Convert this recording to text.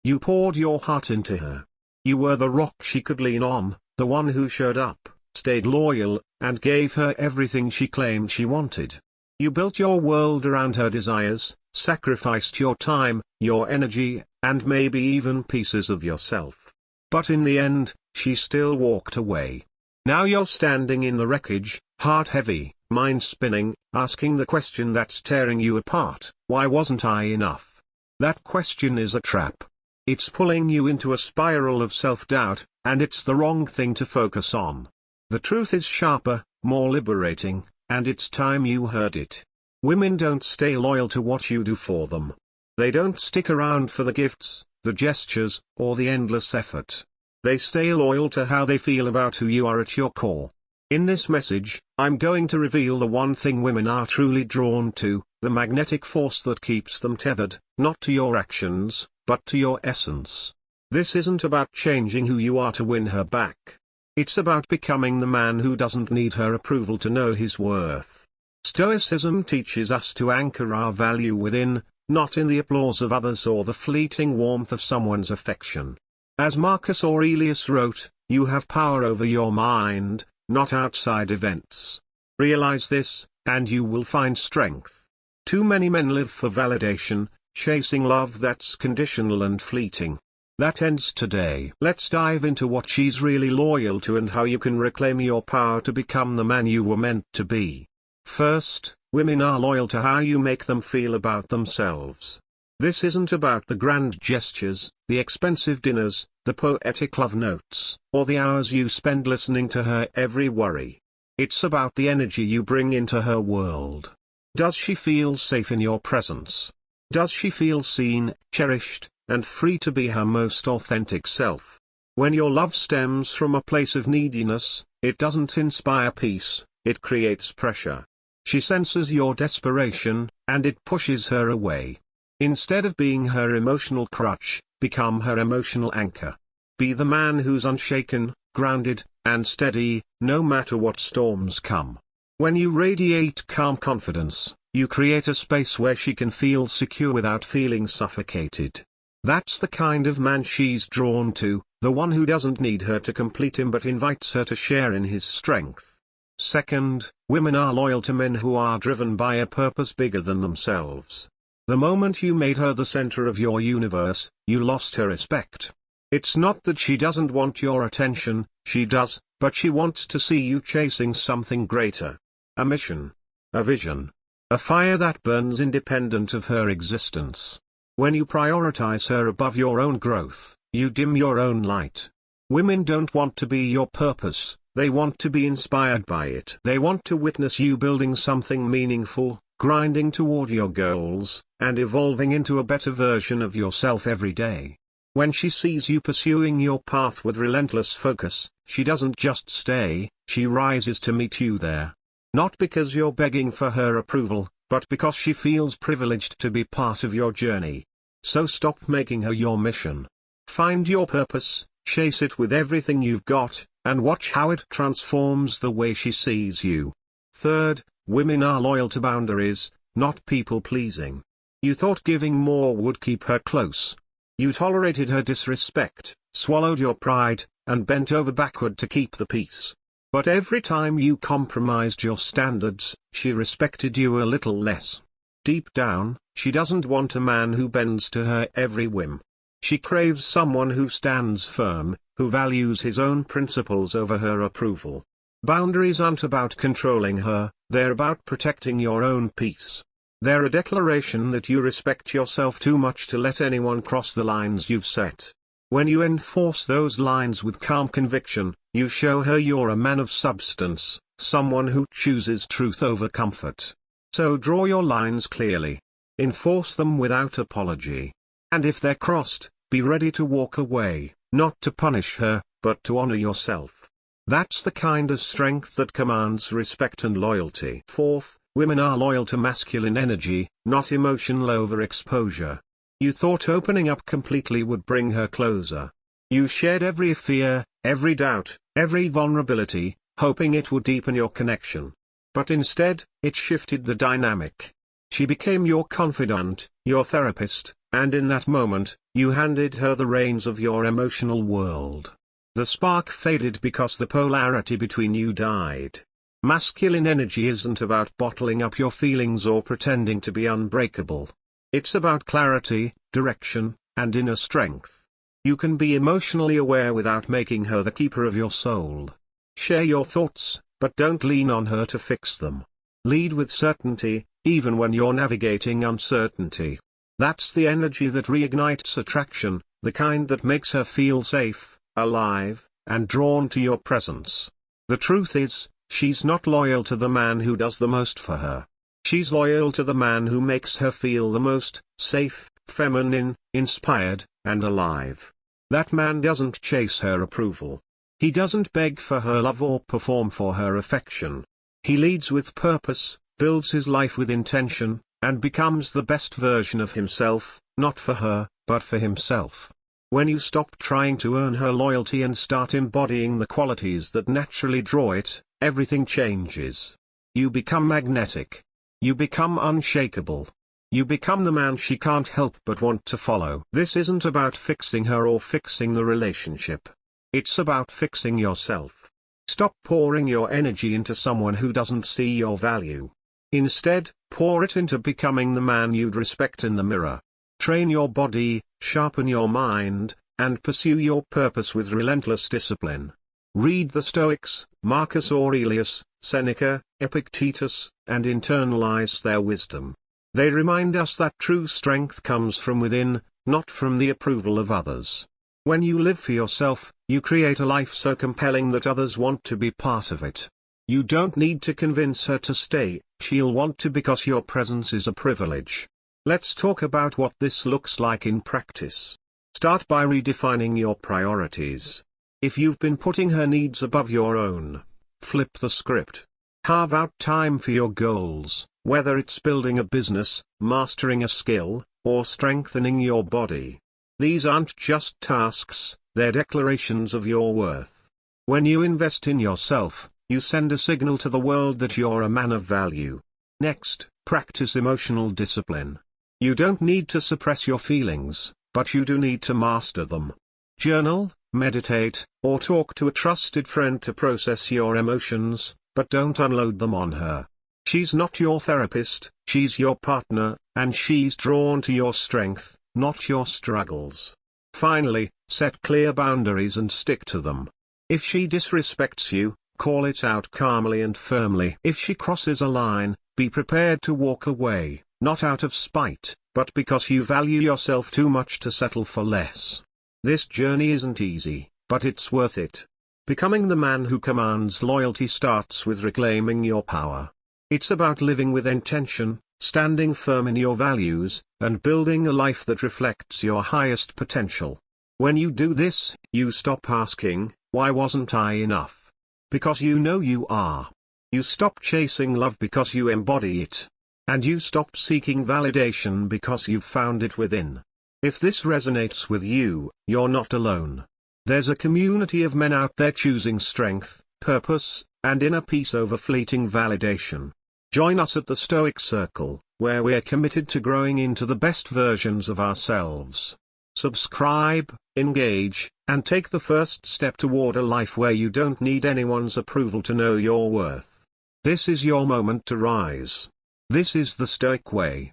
You poured your heart into her. You were the rock she could lean on, the one who showed up, stayed loyal, and gave her everything she claimed she wanted. You built your world around her desires, sacrificed your time, your energy, and maybe even pieces of yourself. But in the end, she still walked away. Now you're standing in the wreckage, heart heavy, mind spinning, asking the question that's tearing you apart: why wasn't I enough? That question is a trap. It's pulling you into a spiral of self-doubt, and it's the wrong thing to focus on. The truth is sharper, more liberating, and it's time you heard it. Women don't stay loyal to what you do for them. They don't stick around for the gifts, the gestures, or the endless effort. They stay loyal to how they feel about who you are at your core. In this message, I'm going to reveal the one thing women are truly drawn to, the magnetic force that keeps them tethered, not to your actions, but to your essence. This isn't about changing who you are to win her back. It's about becoming the man who doesn't need her approval to know his worth. Stoicism teaches us to anchor our value within, not in the applause of others or the fleeting warmth of someone's affection. As Marcus Aurelius wrote, you have power over your mind, not outside events. Realize this, and you will find strength. Too many men live for validation, chasing love that's conditional and fleeting. That ends today. Let's dive into what she's really loyal to and how you can reclaim your power to become the man you were meant to be. First, women are loyal to how you make them feel about themselves. This isn't about the grand gestures, the expensive dinners, the poetic love notes, or the hours you spend listening to her every worry. It's about the energy you bring into her world. Does she feel safe in your presence? Does she feel seen, cherished, and free to be her most authentic self? When your love stems from a place of neediness, it doesn't inspire peace, it creates pressure. She senses your desperation, and it pushes her away. Instead of being her emotional crutch, become her emotional anchor. Be the man who's unshaken, grounded, and steady, no matter what storms come. When you radiate calm confidence, you create a space where she can feel secure without feeling suffocated. That's the kind of man she's drawn to, the one who doesn't need her to complete him but invites her to share in his strength. Second, women are loyal to men who are driven by a purpose bigger than themselves. The moment you made her the center of your universe, you lost her respect. It's not that she doesn't want your attention, she does, but she wants to see you chasing something greater. A mission. A vision. A fire that burns independent of her existence. When you prioritize her above your own growth, you dim your own light. Women don't want to be your purpose, they want to be inspired by it. They want to witness you building something meaningful, grinding toward your goals, and evolving into a better version of yourself every day. When she sees you pursuing your path with relentless focus, she doesn't just stay, she rises to meet you there. Not because you're begging for her approval, but because she feels privileged to be part of your journey. So stop making her your mission. Find your purpose, chase it with everything you've got, and watch how it transforms the way she sees you. Third, women are loyal to boundaries, not people-pleasing. You thought giving more would keep her close. You tolerated her disrespect, swallowed your pride, and bent over backward to keep the peace. But every time you compromised your standards, she respected you a little less. Deep down, she doesn't want a man who bends to her every whim. She craves someone who stands firm, who values his own principles over her approval. Boundaries aren't about controlling her, they're about protecting your own peace. They're a declaration that you respect yourself too much to let anyone cross the lines you've set. When you enforce those lines with calm conviction, you show her you're a man of substance, someone who chooses truth over comfort. So draw your lines clearly. Enforce them without apology. And if they're crossed, be ready to walk away, not to punish her, but to honor yourself. That's the kind of strength that commands respect and loyalty. Fourth, women are loyal to masculine energy, not emotional overexposure. You thought opening up completely would bring her closer. You shared every fear, every doubt, every vulnerability, hoping it would deepen your connection. But instead, it shifted the dynamic. She became your confidant, your therapist, and in that moment, You handed her the reins of your emotional world. The spark faded because the polarity between you died. Masculine energy isn't about bottling up your feelings or pretending to be unbreakable. It's about clarity, direction, and inner strength. You can be emotionally aware without making her the keeper of your soul. Share your thoughts, but don't lean on her to fix them. Lead with certainty, even when you're navigating uncertainty. That's the energy that reignites attraction, the kind that makes her feel safe, alive, and drawn to your presence. The truth is, she's not loyal to the man who does the most for her. She's loyal to the man who makes her feel the most safe, feminine, inspired, and alive. That man doesn't chase her approval. He doesn't beg for her love or perform for her affection. He leads with purpose, builds his life with intention, and becomes the best version of himself, not for her, but for himself. When you stop trying to earn her loyalty and start embodying the qualities that naturally draw it, everything changes. You become magnetic. You become unshakable. You become the man she can't help but want to follow. This isn't about fixing her or fixing the relationship. It's about fixing yourself. Stop pouring your energy into someone who doesn't see your value. Instead, pour it into becoming the man you'd respect in the mirror. Train your body, sharpen your mind, and pursue your purpose with relentless discipline. Read the Stoics, Marcus Aurelius, Seneca, Epictetus, and internalize their wisdom. They remind us that true strength comes from within, not from the approval of others. When you live for yourself, you create a life so compelling that others want to be part of it. You don't need to convince her to stay, she'll want to because your presence is a privilege. Let's talk about what this looks like in practice. Start by redefining your priorities. If you've been putting her needs above your own, flip the script. Carve out time for your goals, whether it's building a business, mastering a skill, or strengthening your body. These aren't just tasks, they're declarations of your worth. When you invest in yourself, you send a signal to the world that you're a man of value. Next, practice emotional discipline. You don't need to suppress your feelings, but you do need to master them. Journal, meditate, or talk to a trusted friend to process your emotions, but don't unload them on her. She's not your therapist, she's your partner, and she's drawn to your strength, not your struggles. Finally, set clear boundaries and stick to them. If she disrespects you, call it out calmly and firmly. If she crosses a line, be prepared to walk away, not out of spite, but because you value yourself too much to settle for less. This journey isn't easy, but it's worth it. Becoming the man who commands loyalty starts with reclaiming your power. It's about living with intention, standing firm in your values, and building a life that reflects your highest potential. When you do this, you stop asking, "Why wasn't I enough?" Because you know you are. You stop chasing love because you embody it. And you stop seeking validation because you've found it within. If this resonates with you, you're not alone. There's a community of men out there choosing strength, purpose, and inner peace over fleeting validation. Join us at the Stoic Circle, where we're committed to growing into the best versions of ourselves. Subscribe, engage, and take the first step toward a life where you don't need anyone's approval to know your worth. This is your moment to rise. This is the Stoic way.